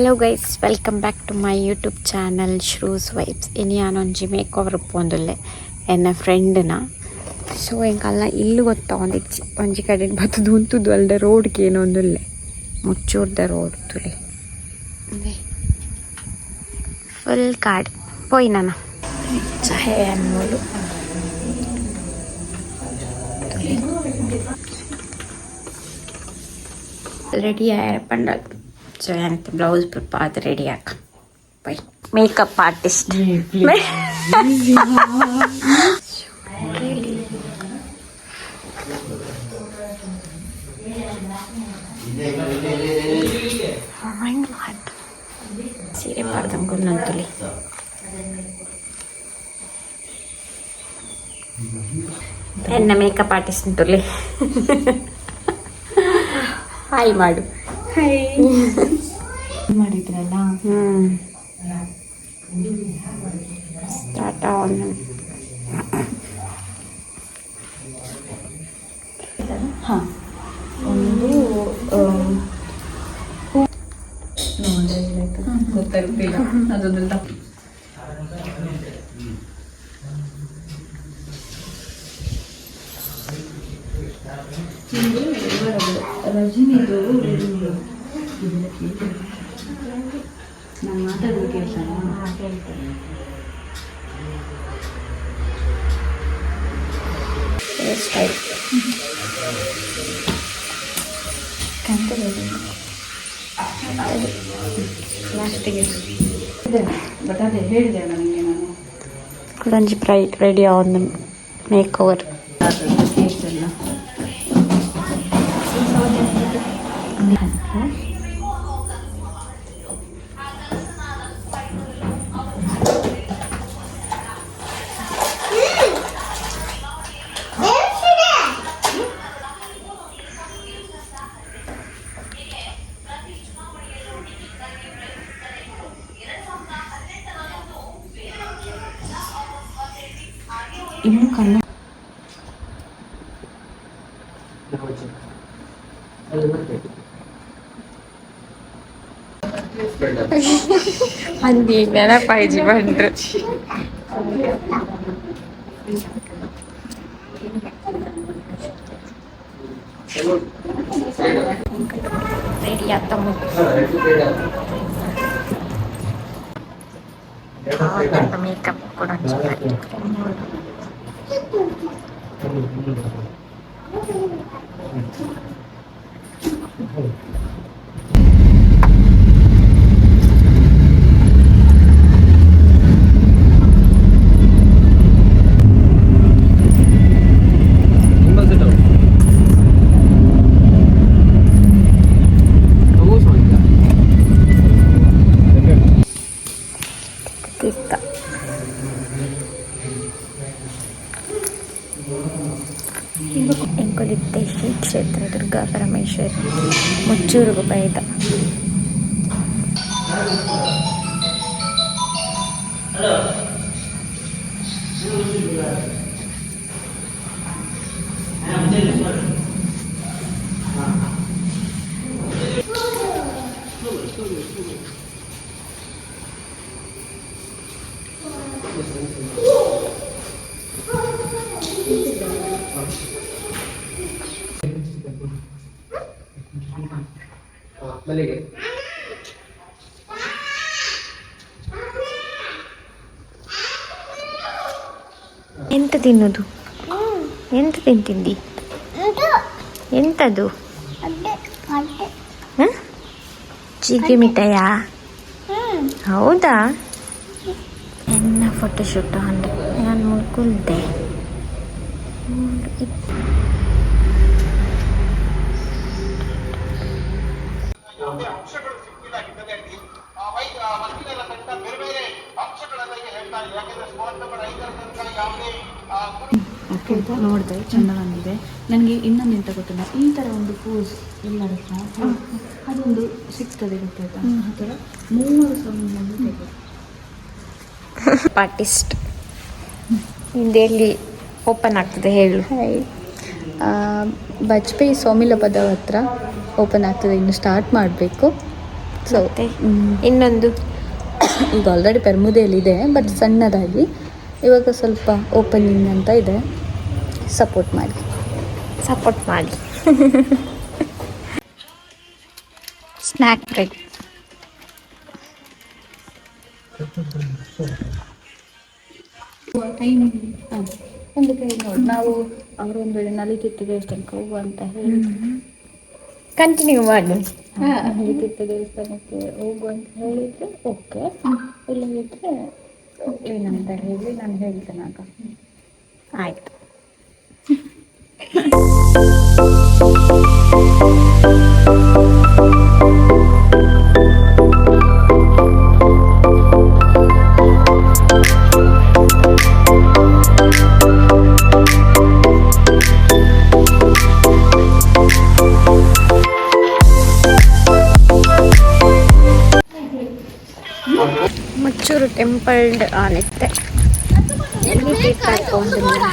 Hello guys, welcome back to my YouTube channel Shru's vibes. ಇನ್ನು ಯಾನೊಂಜಿ make over ಪೋಂದುಲ್ಲೆ ಎನ್ನ ಫ್ರೆಂಡ್ನ. So ಎಂಕಲ್ಲ ಇಲ್ಲು ಗೊತ್ತಾ ಒಂಜಿ ಕಡೆ ಬತ್ತದು ಉಂತುದು ಅಲ್ದೆ ರೋಡ್ಗೆ ಏನೊಂದುಲ್ಲೆ ಮುಚ್ಚೂರ್ದ ರೋಡ್ ತುಳಿ ಫುಲ್ ಕಾಡ್ ಪೋಯಿ ನಾನು ಚಹೆ ಅನ್ಮೂಲು ರೆಡಿ ಆಯ್ರ ಪಂಡಲ್. ಸೊ ಏನಂತ ಬ್ಲೌಸ್ ಅದು ರೆಡಿ ಆಕ ಬೈ ಮೇಕಪ್ ಆರ್ಟಿಸ್ಟ್ ಸೀರೆ ಪಾಡ್ದಂಗುಲ್ಲಂತುಲಿ ಎನ್ನ ಮೇಕಪ್ ಆರ್ಟಿಸ್ಟ್ ಅಂತುಲಿ ಹಾಯ್ ಮಾಡು. ಮಾಡಿದ್ರಲ್ಲ ಸ್ಟಾರ್ಟ್ ಆನ್. ಹಾಂ ಒಂದು ಗೊತ್ತಾಗ್ತಿಲ್ಲ ಅದೊಂದೆಲ್ಲ ರಜನಿದು ನಾನು ಮಾತಾಡೋದು ಕೇಳ್ತಾನೆ ಕೇಳ್ತೇನೆ. ಲಾಸ್ಟಿಗೆ ಬಟ್ ಅದೇ ಹೇಳಿದೆ ನನಗೆ ನಾನು ಕುಡಂಜಿ bright ready on make over. ಕೇಸ್ ಎಲ್ಲ ಇನ್ನು ಕಣ್ಣ ಅಂದಿ ನೆನಪಾಯ್ಜಿ ಬಂದ್ರು. ರೆಡಿ ಆತ ಮೇಕಪ್ ಕೂಡ ಎಂಕುಲಿತ್ತೆ ಶ್ರೀ ಕ್ಷೇತ್ರ ದುರ್ಗಾ ಪರಮೇಶ್ವರಿ ಮುಚ್ಚೂರುಗು ಬೈದ. ಎಂತ ತಿನ್ನೋದು? ಎಂತ ತಿಂತಿದ್ದಿ? ಎಂತದು? ಚೀಗೆ ಮಿಠಾಯಾ? ಹೌದಾ? ಎನ್ನ ಫೋಟೋಶೂಟ್ ಅಂದ್ರೆ ನಾನು ಮುಳ್ಕೊಳ್ದೆ. ನೋಡಿದೆ ಚೆಂದ ಬಂದಿದೆ. ನನಗೆ ಇನ್ನೊಂದು ಎಂತ ಗೊತ್ತಿಲ್ಲ, ಈ ಥರ ಒಂದು ಪೋಸ್ ಎಲ್ಲರ ಅದೊಂದು ಸಿಗ್ತದೆ ಗೊತ್ತಾಯ್ತಾ? ಆ ಥರ 3,000 ಆರ್ಟಿಸ್ಟ್ ಹಿಂದೆಲ್ಲಿ ಓಪನ್ ಆಗ್ತದೆ ಹೇಳು. ಬಜ್ಪೇಯಿ ಸೋಮಿಲ ಪದ ಹತ್ರ ಓಪನ್ ಆಗ್ತದೆ, ಇನ್ನು ಸ್ಟಾರ್ಟ್ ಮಾಡಬೇಕು. ಸೊ ಇನ್ನೊಂದು ಈಗ ಆಲ್ರೆಡಿ ಪೆರ್ಮುದೆಯಲ್ಲಿದೆ, ಬಟ್ ಸಣ್ಣದಾಗಿ. ಇವಾಗ ಸ್ವಲ್ಪ ಓಪನಿಂಗ್ ಅಂತ ಇದೆ. ಸಪೋರ್ಟ್ ಮಾಡಿ. Snack break. ಒಂದು ಕೈ ನೋಡಿ, ನಾವು ಅವರೊಂದು ವೇಳೆ ನಲಿತಿತ್ತು ದೇವಸ್ಥಾನಕ್ಕೆ ಹೋಗುವ ಅಂತ ಹೇಳಿ ಕಂಟಿನ್ಯೂ ಮಾಡಿ. ನಲಿತಿತ್ತು ದೇವಸ್ಥಾನಕ್ಕೆ ಹೋಗುವ ಅಂತ ಹೇಳಿದ್ರೆ ಓಕೆ, ಇಲ್ಲದಿದ್ರೆ ಏನಂತ ಹೇಳಿ ನಾನು ಹೇಳ್ತೇನೆ ಆಗ. ಆಯ್ತು. ಮಚ್ಚೂರು ಟೆಂಪಲ್ಡ್ ಆನಿತ್ತೆ ಎಲ್ಲಿ ತೀರ್ಥಾಡ್ಕೊಂಡಿಲ್ಲ.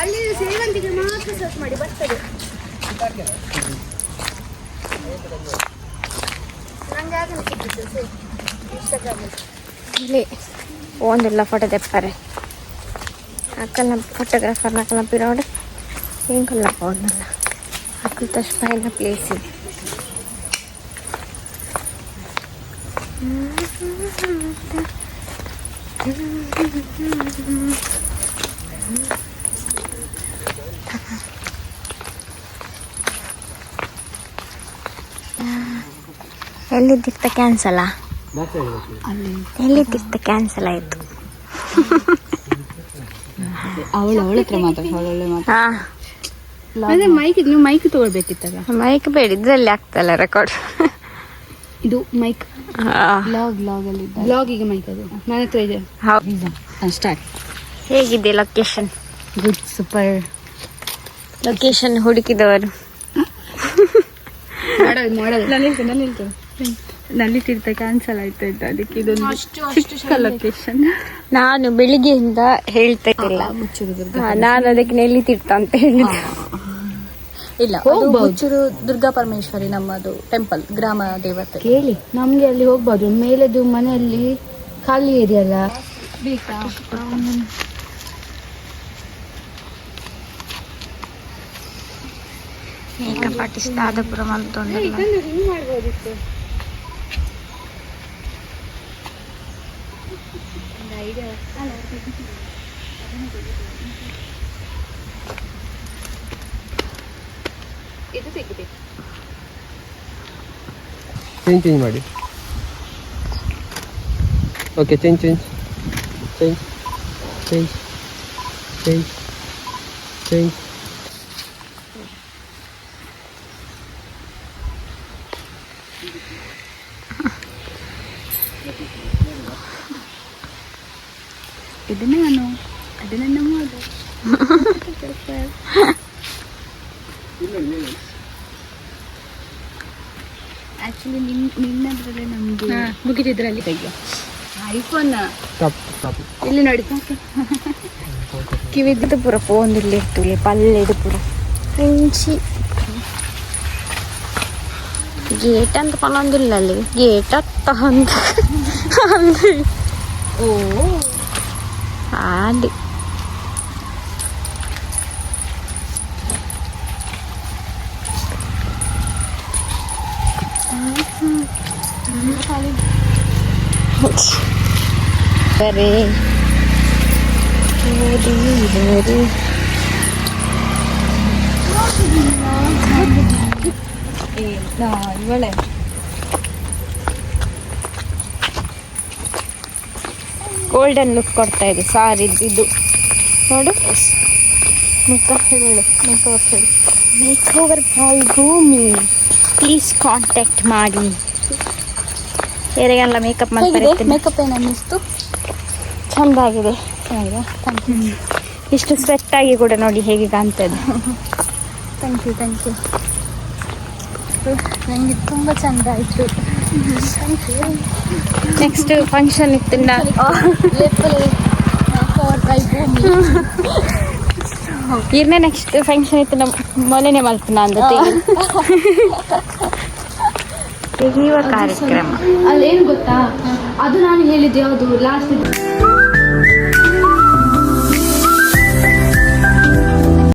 ಅಲ್ಲಿ ಸೇವಂತಿಗೆ ಮಾತ್ರ ಸರ್ಚ್ ಮಾಡಿ ಬರ್ತದೆ. ನಂಗೆ ಆಗಲ್ಲ ಸಿಕ್ಕಿತ್ತು ಇನ್ಸ್ಟಾಗ್ರಾಮಲ್ಲಿ. ಇಲ್ಲಿ ಒಂದಿಲ್ಲ ಫೋಟೋ ತೆಪ್ಪಾರೆ ಅಕ್ಕನ ಫೋಟೋಗ್ರಾಫರ್ ನಕಲ ಪಿರೋಡ್ ಹಿಂಗಲ್ಲ ಒಂದಲ್ಲ ಅಕ್ಕಲ್ ತಷ್ಪಾಯಿನ ಪ್ಲೇಸ್ ಇದೆ. ಎಲ್ಲಿದ್ದಿರ್ತ ಕ್ಯಾನ್ಸಲ್ ಎಲ್ಲಿದ್ದಿರ್ತ ಕ್ಯಾನ್ಸಲ್ ಆಯಿತು. ಅವಳ ಹತ್ರ ಮಾತಾಡೋಳೆ ಅದೇ ಮೈಕ್, ನೀವು ಮೈಕ್ ತಗೊಳ್ಬೇಕಿತ್ತಾಗ. ಮೈಕ್ ಬೇಡ, ಇದರಲ್ಲಿ ಆಗ್ತಲ್ಲ ರೆಕಾರ್ಡ್. ಇದು ಮೈಕ್ ಲಾಗ್ ಅಲ್ಲಿ ಬ್ಲಾಗಿಗೆ ಮೈಕ್ ಅದು ನನ್ನ ಹತ್ರ ಇದೆ. ಸ್ಟಾರ್ಟ್. ಹೇಗಿದೆ ಲೊಕೇಶನ್? ಗುಡ್, ಸೂಪರ್ ಲೊಕೇಶನ್ ಹುಡುಕಿದವರು ನಲ್ಲಿ ತೀರ್ಥ ಕ್ಯಾನ್ಸಲ್ ಆಯ್ತಾ ಇದ್ದ, ಅದಕ್ಕೆ ಇದೊಂದು ಚಿಕ್ಕ ಲೊಕೇಶನ್. ನಾನು ಬೆಳಿಗ್ಗೆಯಿಂದ ಹೇಳ್ತಾ ಇಲ್ಲ, ನಾನು ಅದಕ್ಕೆ ನೆಲ್ಲಿ ತೀರ್ಥ ಅಂತ ಹೇಳಿದ್ದೆ. ಇಲ್ಲ, ಮುಚ್ಚೂರು ದುರ್ಗಾ ಪರಮೇಶ್ವರಿ ನಮ್ಮದು ಟೆಂಪಲ್, ಗ್ರಾಮ ದೇವತೆ. ಕೇಳಿ, ನಮ್ಗೆ ಅಲ್ಲಿ ಹೋಗ್ಬೋದು. ಮೇಲೆದು ಮನೆಯಲ್ಲಿ ಖಾಲಿ ಇದೆಯಲ್ಲ, ಬೇಕಾ? ಮೇಕಪ್ ಆರ್ಟಿಸ್ಟ್ ಆದಪುರಂ ಅಂತ ಮಾಡ್ಬೋದಿತ್ತು. ಇದು ಸಿಗುತ್ತೆ. ಚೇಂಜ್ ಮಾಡಿ. ಓಕೆ, ಚೇಂಜ್ ಇದನ್ನೇ ನಾನು ಅದನ್ನ ಮಾಡು. ಆಕ್ಚುಲಿ ನಿನ್ನದ್ರಲ್ಲೇ ನಮ್ದು ಮುಗಿದಿದ್ರಲ್ಲಿ ಐಫೋನ್ ಇಲ್ಲಿ ನೋಡಿ. ಕಿವಿದ್ದು ಪೂರ ಪೋಂದಿಲ್ಲಿ ಇರ್ತುಲೆ ಪಲ್ಲೆದು ಪೂರ ಇಂಚಿ ಗೇಟ್ ಅಂತ ಪಲ್ಲೊಂದಿಲ್ಲ ಅಲ್ಲಿ ಗೇಟ್ ಅತ್ತ ಅಂತ ಓ ಆಡಿ ಬರೇ ಬರೀ ಇವಳೆ ಗೋಲ್ಡನ್ ಲುಕ್ ಕೊಡ್ತಾ ಇದೆ ಸಾರಿ ಇದು ನೋಡು. ಮುಖ ಹೇಳು ಮೇಕ್ ಓವರ್ ಬಾಯ್ ಭೂಮಿ, ಪ್ಲೀಸ್ ಕಾಂಟ್ಯಾಕ್ಟ್ ಮಾಡಿ. ಯಾರಿಗೆಲ್ಲ ಮೇಕಪ್ ಮಾಡ್ತಾರೆ? ಮೇಕಪ್ ಏನು ಅನ್ನಿಸ್ತು? ಚೆಂದಾಗಿದೆ. Thank you. ಇಷ್ಟು ಸ್ವೆಟ್ ಆಗಿ ಕೂಡ ನೋಡಿ ಹೇಗೆ ಕಾಣ್ತದೆ. ಥ್ಯಾಂಕ್ ಯು ನನಗೆ ತುಂಬ ಚೆಂದ ಆಯಿತು. Thank you. ನೆಕ್ಸ್ಟ್ ಫಂಕ್ಷನ್ ಇತ್ತು ಬೈ ಭೂಮಿ ಇರ್ನೇ ನೆಕ್ಸ್ಟ್ ಫಂಕ್ಷನ್ ಇತ್ತು ನಮ್ಮ ಮೊನ್ನೆನೇ ಮಲ್ಪನ ಅಂದ ತೆಗೆಯುವ ಕಾರ್ಯಕ್ರಮ. ಅಲ್ಲೇನು ಗೊತ್ತಾ, ಅದು ನಾನು ಹೇಳಿದ್ದೆ ಯಾವುದು ಲಾಸ್ಟ್